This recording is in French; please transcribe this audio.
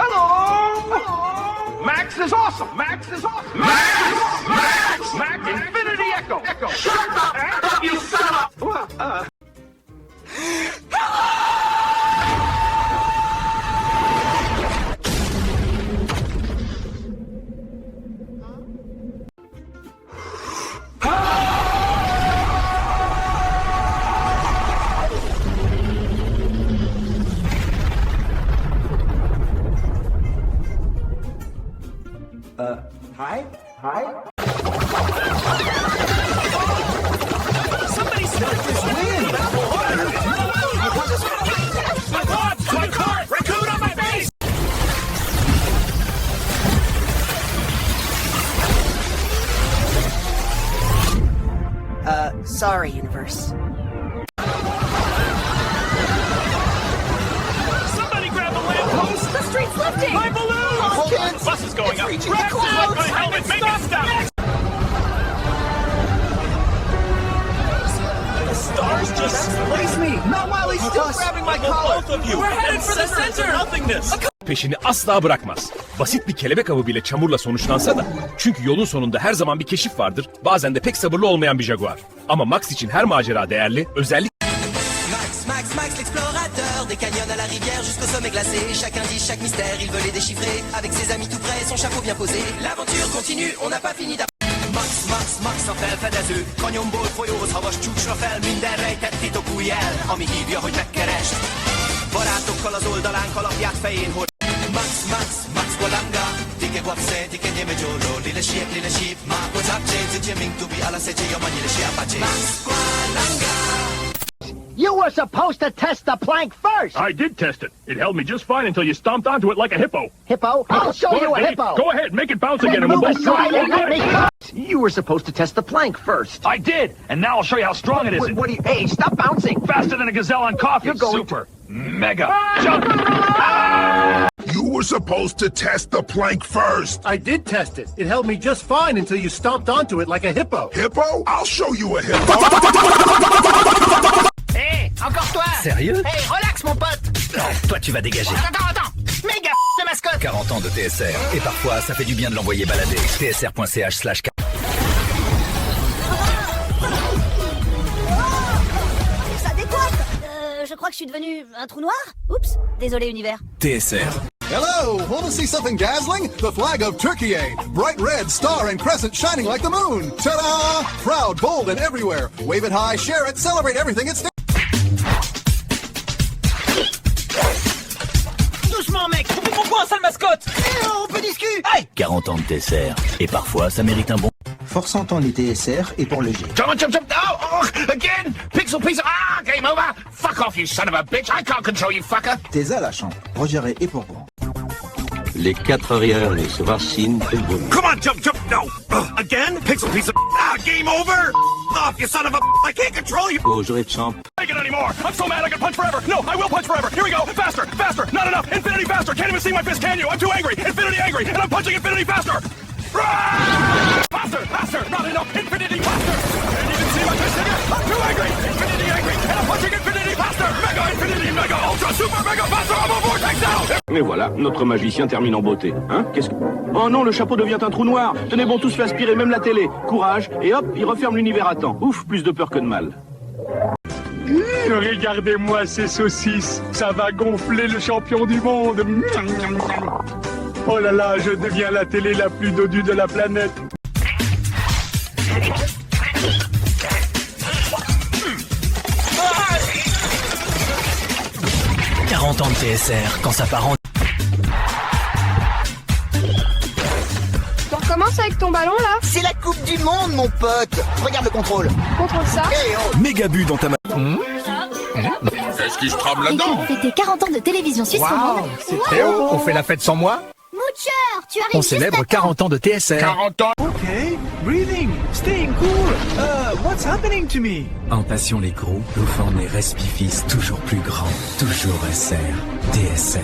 Hello! Max is awesome! Max is awesome! Max! Infinity Echo! Shut up, you son of a... Hi? Somebody stop this wind! My car! Raccoon on my face! Sorry, Universe. Somebody grab a lamppost! The street's lifting! My balloon! Hold on, Bus is going up! reaching Grab the clouds! my helmet! Make it stop! The stars just slice me! Not while he's still grabbing my collar! Both of you! We're headed for the center! Nothingness! Peşini asla bırakmaz. Basit bir kelebek avı bile çamurla sonuçlansa da, çünkü yolun sonunda her zaman bir keşif vardır, bazen de pek sabırlı olmayan bir Jaguar. Ama Max için her macera değerli, özellikle... Max l'explorateur, des canyons à la rivière jusqu'au sommet glacé. Chacun dit chaque mystère, il veut les déchiffrer. Avec ses amis tout près, son chapeau bien posé. L'aventure continue, on n'a pas fini Max a felfedező, kanyomból folyóhoz havas csúcsra fel. Minden rejtett titok új jel, ami hívja, hogy megkerest. Barátokkal az oldalán kalapját fején hord. Max Walanga, dike guapse, dike nieme jolo. Lile sheep, ma pozapche, zijeming tubi ala seche yomani le apache. Max Walanga. You were supposed to test the plank first! I did test it. It held me just fine until you stomped onto it like a hippo. Hippo? I'll show you a hippo! Go ahead, make it bounce again and we'll Move both try aside it. and let me go! You were supposed to test the plank first. I did, and now I'll show you how strong it is. What do you... Hey, stop bouncing! Faster than a gazelle on coffee. You're going Super. Mega. Jump. You were supposed to test the plank first. I did test it. It held me just fine until you stomped onto it like a hippo. Hippo? I'll show you a hippo. Hey, encore toi! Sérieux? Hey, relax mon pote! Non, toi tu vas dégager. Attends! Méga de mascotte! 40 ans de TSR. Et parfois, ça fait du bien de l'envoyer balader. tsr.ch/. Ça décoiffe! Je crois que je suis devenu un trou noir? Oups, désolé univers. TSR. Hello! Want to see something dazzling? The flag of Turkey. Bright red star and crescent shining like the moon. Ta-da! Proud, bold, and everywhere. Wave it high, share it, celebrate everything it's... Doucement, mec! Pourquoi un sale mascotte? On peut discuter! 40 ans de TSR. Et parfois, ça mérite un bon... Force entend les TSR et pour le G. Jump. Oh, again. Pixel. Ah, game over. Fuck off, you son of a bitch. I can't control you, fucker. T'es à la chambre. Roger et pour grand. Les quatre arrières se racinent et brûlent. Come on, jump! No! Again? Pixel! Ah, game over! Off, you son of a... I can't control you! Causerie de champ. Take it anymore. I'm so mad I can punch forever. No, I will punch forever. Here we go. Faster. Not enough. Infinity faster. Can't even see my fist, can you? I'm too angry. Infinity angry. And I'm punching infinity faster. Faster. Not enough. Infinity faster. Can't even see my fist again. I'm too angry. Infinity angry. And I'm punching infinity faster. Mega infinity mega ultra super mega faster. I'm a vortex now. Et voilà, notre magicien termine en beauté. Hein? Qu'est-ce que... Oh non, le chapeau devient un trou noir. Tenez bon, tout se fait aspirer, même la télé. Courage. Et hop, il referme l'univers à temps. Ouf, plus de peur que de mal. Regardez-moi ces saucisses. Ça va gonfler le champion du monde. Oh là là, je deviens la télé la plus dodue de la planète. « 40 ans de TSR, quand ça part en... Tu recommences avec ton ballon là? C'est la Coupe du Monde, mon pote! Regarde le contrôle! Contrôle ça? Méga but dans ta main. Est-ce qu'il se trame là-dedans? Fêter 40 ans de télévision suisse romande. C'est très haut. On fait la fête sans moi? Moocher, tu arrives On juste célèbre à temps. 40 ans de TSR. 40 ans. Okay, breathing, staying cool. What's happening to me? En passion les gros, nous formons les respifis toujours plus grands, toujours SR. TSR.